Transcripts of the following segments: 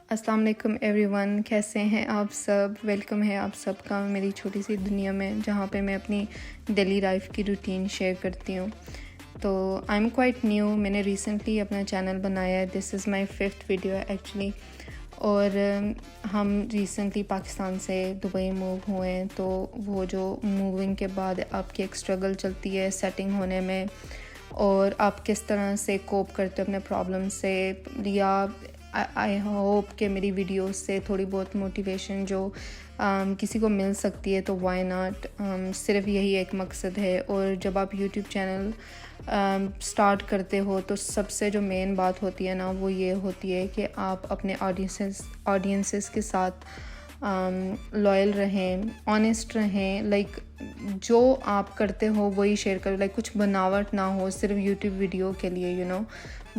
السلام علیکم every one, کیسے ہیں آپ سب؟ ویلکم ہے آپ سب کا میری چھوٹی سی دنیا میں، جہاں پہ میں اپنی ڈیلی لائف کی روٹین شیئر کرتی ہوں. تو آئی ایم کوائٹ نیو، میں نے ریسنٹلی اپنا چینل بنایا ہے. دس از مائی 5th ویڈیو ایکچولی. اور ہم ریسنٹلی پاکستان سے دبئی موو ہوئے ہیں. تو وہ جو موونگ کے بعد آپ کی ایک اسٹرگل چلتی ہے سیٹنگ ہونے میں، اور آپ کس طرح سے کوپ کرتے ہو اپنے پرابلم سے. یا آئی ہوپ کہ میری ویڈیوز سے تھوڑی بہت موٹیویشن جو کسی کو مل سکتی ہے، تو وائی ناٹ. صرف یہی ایک مقصد ہے. اور جب آپ یوٹیوب چینل سٹارٹ کرتے ہو تو سب سے جو مین بات ہوتی ہے نا، وہ یہ ہوتی ہے کہ آپ اپنے آڈینسز کے ساتھ لائل رہیں، آنیسٹ رہیں. لائک جو آپ کرتے ہو وہی شیئر کرو. لائک کچھ بناوٹ نہ ہو صرف یوٹیوب ویڈیو کے لیے.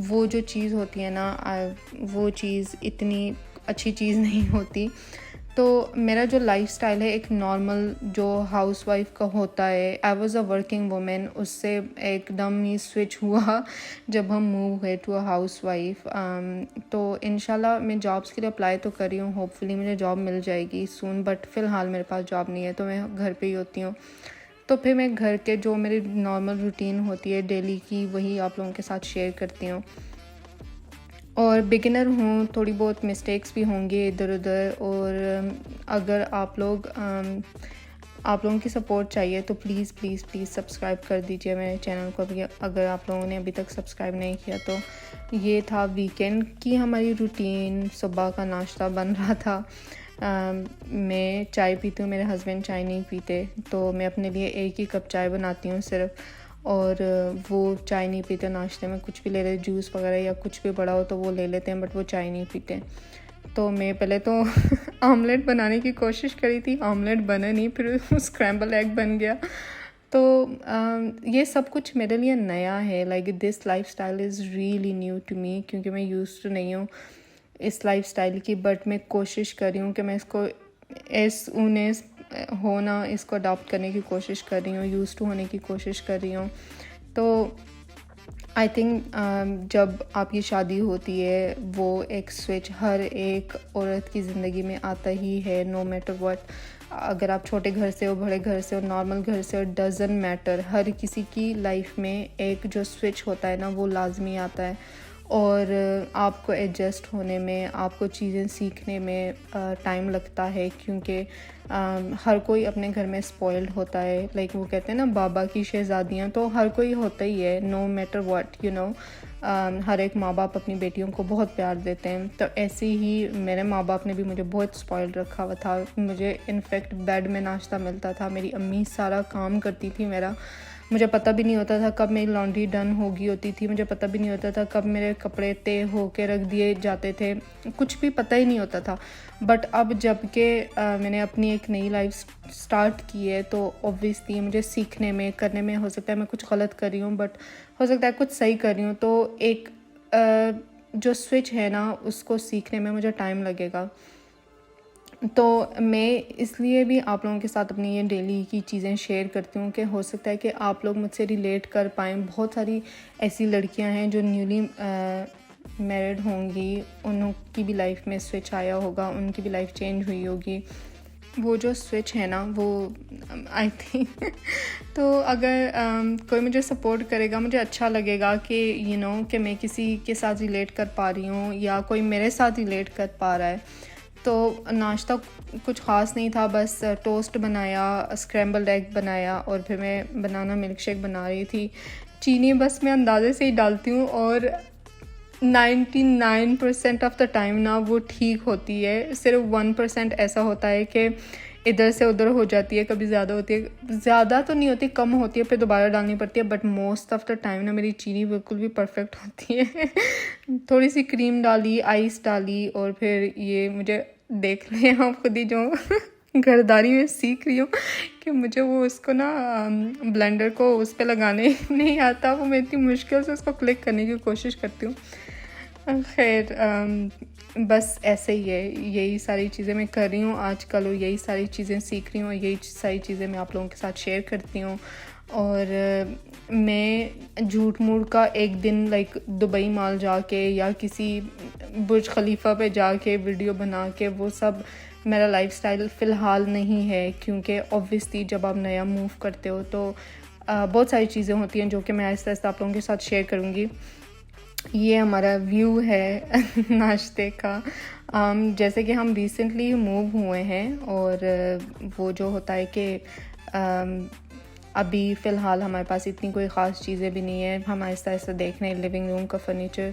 وہ جو چیز ہوتی ہے نا، وہ چیز اتنی اچھی چیز نہیں ہوتی. تو میرا جو لائف سٹائل ہے ایک نارمل جو ہاؤس وائف کا ہوتا ہے. I was a working woman. اس سے ایک دم ہی سوئچ ہوا جب ہم موو ہوئے ٹو اے ہاؤس وائف. تو انشاءاللہ میں جابس کے لیے اپلائی تو کر رہی ہوں. ہوپ فلی مجھے جاب مل جائے گی سون، بٹ فی الحال میرے پاس جاب نہیں ہے، تو میں گھر پہ ہی ہوتی ہوں. تو پھر میں گھر کے جو میری نارمل روٹین ہوتی ہے ڈیلی کی، وہی آپ لوگوں کے ساتھ شیئر کرتی ہوں. اور بگنر ہوں، تھوڑی بہت مسٹیکس بھی ہوں گے ادھر ادھر. اور اگر آپ لوگوں کی سپورٹ چاہیے تو پلیز پلیز پلیز سبسکرائب کر دیجیے میرے چینل کو بھی، اگر آپ لوگوں نے ابھی تک سبسکرائب نہیں کیا تو. یہ تھا ویکینڈ کی ہماری روٹین. صبح کا ناشتہ بن رہا تھا. میں چائے پیتی ہوں، میرے ہسبینڈ چائے نہیں پیتے، تو میں اپنے لیے ایک ہی کپ چائے بناتی ہوں صرف. اور وہ چائے نہیں پیتے، ناشتے میں کچھ بھی لے رہے، جوس وغیرہ یا کچھ بھی پڑا ہو تو وہ لے لیتے ہیں، بٹ وہ چائے نہیں پیتے. تو میں پہلے تو آملیٹ بنانے کی کوشش کری تھی، آملیٹ بنا نہیں، پھر اسکریمبل ایگ بن گیا. تو یہ سب کچھ میرے لیے نیا ہے. Like this lifestyle is really new to me, کیونکہ میں یوز ٹو نہیں ہوں اس لائف اسٹائل کی. بٹ میں کوشش کر رہی ہوں کہ میں اس کو ہونا اس کو اڈاپٹ کرنے کی کوشش کر رہی ہوں، یوز ٹو ہونے کی کوشش کر رہی ہوں. تو آئی تھنک جب آپ کی شادی ہوتی ہے، وہ ایک سوئچ ہر ایک عورت کی زندگی میں آتا ہی ہے، نو میٹر واٹ. اگر آپ چھوٹے گھر سے ہو، بڑے گھر سے ہو، نارمل گھر سے ہو، ڈزنٹ میٹر. ہر کسی کی لائف میں ایک جو سوئچ ہوتا ہے نا، وہ لازمی آتا ہے. اور آپ کو ایڈجسٹ ہونے میں، آپ کو چیزیں سیکھنے میں ٹائم لگتا ہے، کیونکہ ہر کوئی اپنے گھر میں اسپوائلڈ ہوتا ہے. لائک وہ کہتے ہیں نا بابا کی شہزادیاں، تو ہر کوئی ہوتا ہی ہے، نو میٹر واٹ ہر ایک ماں باپ اپنی بیٹیوں کو بہت پیار دیتے ہیں. تو ایسے ہی میرے ماں باپ نے بھی مجھے بہت اسپوائلڈ رکھا ہوا تھا. مجھے انفیکٹ بیڈ میں ناشتہ ملتا تھا، میری امی سارا کام کرتی تھی میرا. مجھے پتہ بھی نہیں ہوتا تھا کب میری لانڈری ڈن ہوگی ہوتی تھی، مجھے پتہ بھی نہیں ہوتا تھا کب میرے کپڑے طے ہو کے رکھ دیے جاتے تھے، کچھ بھی پتہ ہی نہیں ہوتا تھا. بٹ اب جب کہ میں نے اپنی ایک نئی لائف سٹارٹ کی ہے، تو اوبویسلی مجھے سیکھنے میں، کرنے میں، ہو سکتا ہے میں کچھ غلط کر رہی ہوں، بٹ ہو سکتا ہے کچھ صحیح کر رہی ہوں. تو ایک جو سوئچ ہے نا، اس کو سیکھنے میں مجھے ٹائم لگے گا. تو میں اس لیے بھی آپ لوگوں کے ساتھ اپنی یہ ڈیلی کی چیزیں شیئر کرتی ہوں کہ ہو سکتا ہے کہ آپ لوگ مجھ سے ریلیٹ کر پائیں. بہت ساری ایسی لڑکیاں ہیں جو نیولی میرڈ ہوں گی، ان کی بھی لائف میں سوئچ آیا ہوگا، ان کی بھی لائف چینج ہوئی ہوگی. وہ جو سوئچ ہے نا، وہ آئی تھنک تو اگر کوئی مجھے سپورٹ کرے گا، مجھے اچھا لگے گا کہ کہ میں کسی کے ساتھ ریلیٹ کر پا رہی ہوں، یا کوئی میرے ساتھ ریلیٹ کر پا رہا ہے. تو ناشتہ کچھ خاص نہیں تھا، بس ٹوسٹ بنایا، اسکریمبلڈ ایگ بنایا، اور پھر میں بنانا ملک شیک بنا رہی تھی. چینی بس میں اندازے سے ہی ڈالتی ہوں، اور 99% آف دا ٹائم نا وہ ٹھیک ہوتی ہے. صرف 1% ایسا ہوتا ہے کہ ادھر سے ادھر ہو جاتی ہے، کبھی زیادہ ہوتی ہے، زیادہ تو نہیں ہوتی، کم ہوتی ہے، پھر دوبارہ ڈالنی پڑتی ہے. But most of the time نا میری چینی بالکل بھی پرفیکٹ ہوتی ہے. تھوڑی سی کریم ڈالی، آئس ڈالی، اور پھر یہ مجھے دیکھ لیں آپ خود ہی، جو گھرداری میں سیکھ رہی ہوں کہ مجھے وہ اس کو نا بلینڈر کو اس پہ لگانے نہیں آتا. وہ میں اتنی مشکل سے اس کو کلک کرنے کی کوشش کرتی ہوں. خیر، بس ایسے ہی ہے. یہی ساری چیزیں میں کر رہی ہوں آج کل، اور یہی ساری چیزیں سیکھ رہی ہوں، اور یہی ساری چیزیں میں آپ لوگوں کے ساتھ شیئر کرتی ہوں. اور میں جھوٹ موٹ کا ایک دن لائک دبئی مال جا کے یا کسی برج خلیفہ پہ جا کے ویڈیو بنا کے وہ سب میرا لائف سٹائل فی الحال نہیں ہے، کیونکہ اوبویسلی جب آپ نیا موو کرتے ہو تو بہت ساری چیزیں ہوتی ہیں جو کہ میں آہستہ آہستہ آپ لوگوں کے ساتھ شیئر کروں گی. یہ ہمارا ویو ہے ناشتے کا. جیسے کہ ہم ریسنٹلی موو ہوئے ہیں اور وہ جو ہوتا ہے کہ ابھی فی الحال ہمارے پاس اتنی کوئی خاص چیزیں بھی نہیں ہیں. ہم آہستہ آہستہ دیکھ رہے ہیں لیونگ روم کا فرنیچر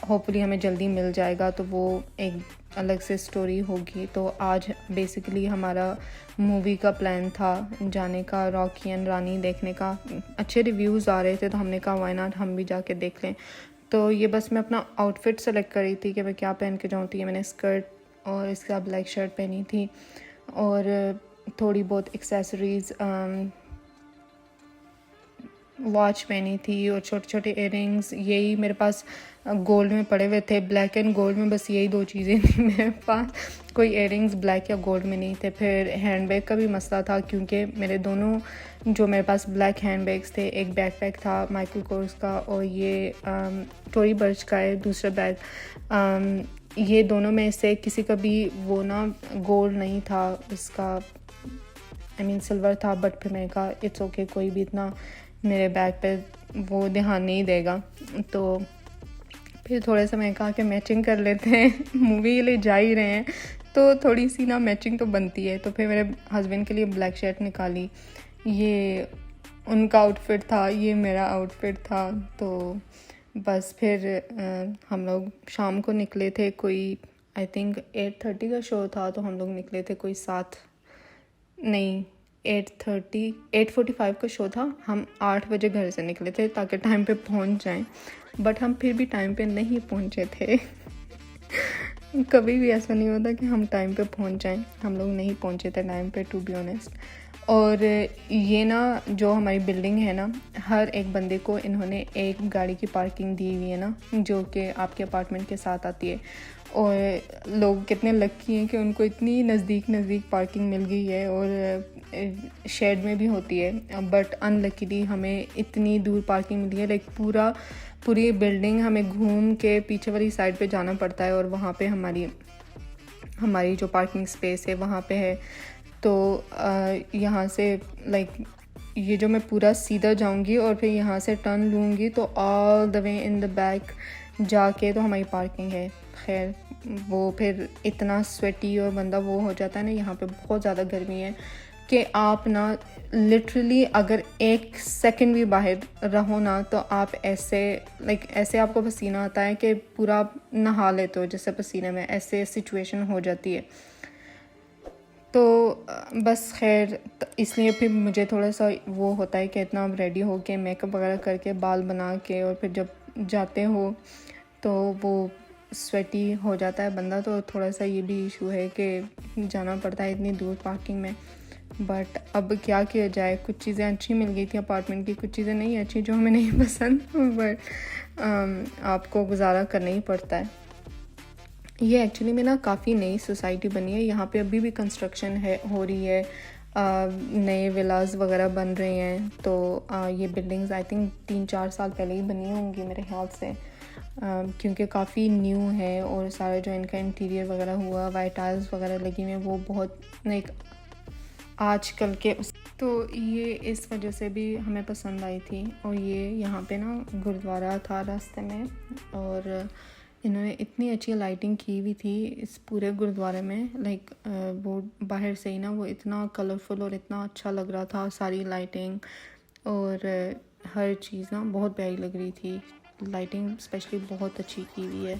ہوپفلی ہمیں جلدی مل جائے گا تو وہ ایک الگ سے اسٹوری ہوگی. تو آج بیسیکلی ہمارا مووی کا پلان تھا جانے کا، راکی اینڈ رانی دیکھنے کا. اچھے ریویوز آ رہے تھے تو ہم نے کہا وائی ناٹ ہم بھی جا کے دیکھ لیں. تو یہ بس میں اپنا آؤٹ فٹ سلیکٹ کر رہی تھی کہ میں کیا پہن کے جاؤں. تو یہ میں نے اسکرٹ اور اس کے ساتھ بلیک شرٹ پہنی تھی اور تھوڑی بہت ایکسیسریز، واچ پہنی تھی اور چھوٹے چھوٹے ایئر رنگس. یہی میرے پاس گولڈ میں پڑے ہوئے تھے، بلیک اینڈ گولڈ میں، بس یہی دو چیزیں تھیں میرے پاس. کوئی ایئر رنگس بلیک یا گولڈ میں نہیں تھے. پھر ہینڈ بیگ کا بھی مسئلہ تھا کیونکہ میرے دونوں جو میرے پاس بلیک ہینڈ بیگس تھے، ایک بیک پیک تھا مائیکل کورس کا اور یہ ٹوری برچ کا ہے دوسرا بیگ. یہ دونوں میں سے کسی کا بھی وہ نا گولڈ نہیں تھا، اس کا سلور تھا. بٹ پھر میں نے کہا اٹس اوکے، کوئی بھی اتنا میرے بیگ پہ وہ دھیان نہیں دے گا. تو پھر تھوڑے سے میں نے کہا کہ میچنگ کر لیتے ہیں، مووی کے لیے جا ہی رہے ہیں تو تھوڑی سی نا میچنگ تو بنتی ہے. تو پھر میرے ہسبینڈ کے لیے بلیک شرٹ نکالی، یہ ان کا آؤٹ فٹ تھا، یہ میرا آؤٹ فٹ تھا. تو بس پھر ہم لوگ شام کو نکلے تھے، کوئی آئی تھنک 8:30 کا شو تھا تو ہم لوگ نکلے تھے کوئی 8:45 کا شو تھا. ہم 8 بجے گھر سے نکلے تھے تاکہ ٹائم پہ پہنچ جائیں، بٹ ہم پھر بھی ٹائم پہ نہیں پہنچے تھے. کبھی بھی ایسا نہیں ہوتا کہ ہم ٹائم پہ پہنچ جائیں. ہم لوگ نہیں پہنچے تھے ٹائم پہ ٹو بی آنیسٹ. اور یہ نا جو ہماری بلڈنگ ہے نا، ہر ایک بندے کو انہوں نے ایک گاڑی کی پارکنگ دی ہوئی ہے نا، جو کہ آپ کے اپارٹمنٹ کے ساتھ آتی ہے. اور لوگ کتنے لکی ہیں کہ ان کو اتنی نزدیک پارکنگ مل گئی ہے اور شیڈ میں بھی ہوتی ہے. بٹ ان لکیلی ہمیں اتنی دور پارکنگ ملی ہے، لائک پوری بلڈنگ ہمیں گھوم کے پیچھے والی سائڈ پہ جانا پڑتا ہے اور وہاں پہ ہماری جو پارکنگ اسپیس ہے وہاں پہ ہے. تو یہاں سے لائک یہ جو میں پورا سیدھا جاؤں گی اور پھر یہاں سے ٹرن لوں گی تو آل دا وے ان دا بیک جا کے تو ہماری پارکنگ ہے. خیر وہ پھر اتنا سویٹی اور بندہ وہ ہو جاتا ہے نا، یہاں پہ بہت زیادہ گرمی ہے کہ آپ نا لٹرلی اگر ایک سیکنڈ بھی باہر رہو نا تو آپ ایسے آپ کو پسینہ آتا ہے کہ پورا نہا لیتے ہو جیسے پسینے میں، ایسے سچویشن ہو جاتی ہے. تو بس خیر اس لیے پھر مجھے تھوڑا سا وہ ہوتا ہے کہ اتنا ریڈی ہو کے میک اپ وغیرہ کر کے بال بنا کے اور پھر جب جاتے ہو تو وہ سویٹی ہو جاتا ہے بندہ. تو تھوڑا سا یہ بھی ایشو ہے کہ جانا پڑتا ہے اتنی دور پارکنگ میں. بٹ اب کیا کیا جائے، کچھ چیزیں اچھی مل گئی تھیں اپارٹمنٹ کی، کچھ چیزیں نہیں اچھی جو ہمیں نہیں پسند، بٹ آپ کو گزارا کرنا ہی پڑتا ہے. یہ ایکچولی میں نا کافی نئی سوسائٹی بنی ہے، یہاں پہ ابھی بھی کنسٹرکشن ہو رہی ہے، نئے ولاز وغیرہ بن رہے ہیں. تو یہ بلڈنگز آئی تھنک 3-4 سال پہلے ہی بنی ہوں گی میرے خیال سے، کیونکہ کافی نیو ہے. اور سارا جو ان کا انٹیریئر وغیرہ ہوا، وائٹ ٹائلز وغیرہ لگی ہوئی ہیں، وہ بہت ایک آج کل کے تو یہ اس وجہ سے بھی ہمیں پسند آئی تھی. اور یہ یہاں پہ نا گرودوارہ تھا راستے میں اور انہوں نے اتنی اچھی لائٹنگ کی ہوئی تھی اس پورے گرودوارے میں، لائک وہ باہر سے ہی نا وہ اتنا کلرفل اور اتنا اچھا لگ رہا تھا، ساری لائٹنگ اور ہر چیز نا بہت پیاری لگ رہی تھی. لائٹنگ اسپیشلی بہت اچھی کی ہوئی ہے.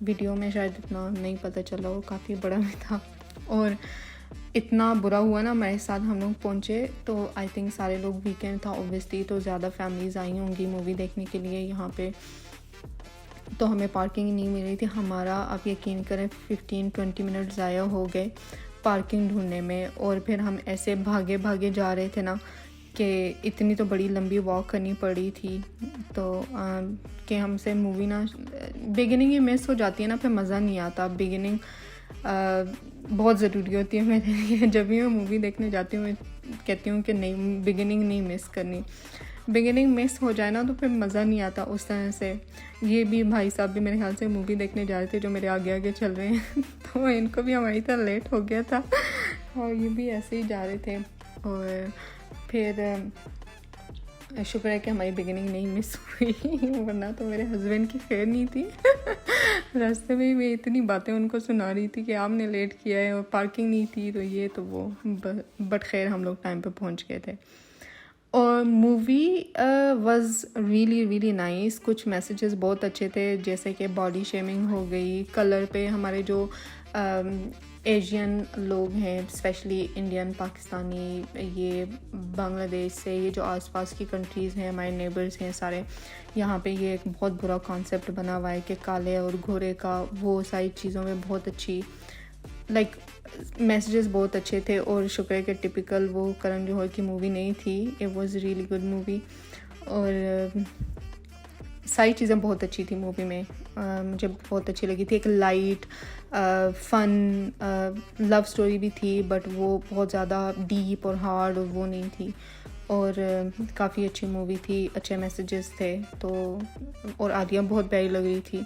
ویڈیو میں شاید اتنا نہیں پتہ چلا، وہ کافی بڑا بھی تھا. اور اتنا برا ہوا نا ہمارے ساتھ، ہم لوگ پہنچے تو آئی تھنک سارے لوگ ویکینڈ تھا اوبویسلی، تو زیادہ فیملیز آئی ہوں گی مووی دیکھنے کے لیے یہاں پہ. تو ہمیں پارکنگ نہیں مل رہی تھی. ہمارا آپ یقین کریں 15-20 منٹ ضائع ہو گئے پارکنگ ڈھونڈنے میں. اور پھر ہم ایسے بھاگے جا رہے تھے نا کہ اتنی تو بڑی لمبی واک کرنی پڑی تھی. تو کہ ہم سے مووی نا بگننگ ہی مس ہو جاتی ہے نا، پھر مزہ نہیں آتا. بگننگ بہت ضروری ہوتی ہے میرے لیے. جب بھی میں مووی دیکھنے جاتی ہوں کہتی ہوں کہ نہیں بگننگ نہیں مس کرنی. بگننگ مس ہو جائے نا تو پھر مزہ نہیں آتا اس طرح سے. یہ بھی بھائی صاحب بھی میرے خیال سے مووی دیکھنے جا رہے تھے جو میرے آگے آگے چل رہے ہیں تو ان کو بھی ہماری طرح لیٹ ہو گیا تھا اور یہ بھی ایسے ہی جا رہے تھے. اور پھر شکر ہے کہ ہماری بگننگ نہیں مس ہوئی ورنہ تو میرے ہسبینڈ کی خیر نہیں تھی. راستے میں میں اتنی باتیں ان کو سنا رہی تھی کہ آپ نے لیٹ کیا ہے اور پارکنگ نہیں تھی تو یہ تو وہ, بٹ خیر ہم لوگ ٹائم پہ پہنچ گئے تھے. اور movie was really really nice. کچھ میسیجز بہت اچھے تھے جیسے کہ باڈی شیمنگ ہو گئی, کلر پہ ہمارے جو ایشین لوگ ہیں اسپیشلی انڈین, پاکستانی, یہ بنگلہ دیش سے, یہ جو آس پاس کی کنٹریز ہیں ہمارے نیبرز ہیں سارے, یہاں پہ یہ ایک بہت برا کانسیپٹ بنا ہوا ہے کہ کالے اور گھورے کا, وہ ساری چیزوں میں بہت اچھی لائک میسیجز بہت اچھے تھے. اور شکر ہے کہ ٹپیکل وہ کرن جوہر کی مووی نہیں تھی. It was really good movie اور ساری چیزیں بہت اچھی تھی مووی میں, مجھے بہت اچھی لگی تھی. ایک لائٹ فن لو اسٹوری بھی تھی بٹ وہ بہت زیادہ ڈیپ اور ہارڈ اور وہ نہیں تھی, اور کافی اچھی مووی تھی, اچھے میسیجز تھے. تو اور عالیہ بہت پیاری لگ رہی تھی,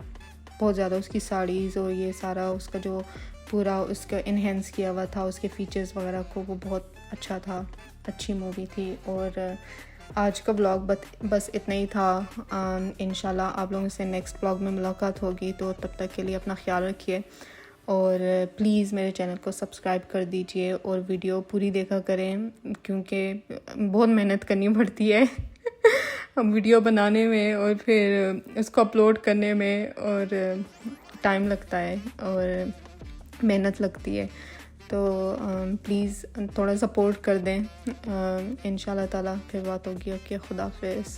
بہت زیادہ اس کی ساڑیز اور یہ سارا اس کا جو پورا اس کا انہینس کیا ہوا تھا اس کے فیچرز وغیرہ کو, وہ بہت اچھا تھا, اچھی مووی تھی. اور آج کا بلاگ بس اتنا ہی تھا. انشاءاللہ آپ لوگوں سے نیکسٹ بلاگ میں ملاقات ہوگی, تو تب تک کے لیے اپنا خیال رکھیے اور پلیز میرے چینل کو سبسکرائب کر دیجئے اور ویڈیو پوری دیکھا کریں کیونکہ بہت محنت کرنی پڑتی ہے ویڈیو بنانے میں اور پھر اس کو اپلوڈ کرنے میں, اور ٹائم لگتا ہے اور محنت لگتی ہے. تو پلیز تھوڑا سپورٹ کر دیں. انشاءاللہ تعالیٰ پھر بات ہوگی. اوکے, خدا حافظ.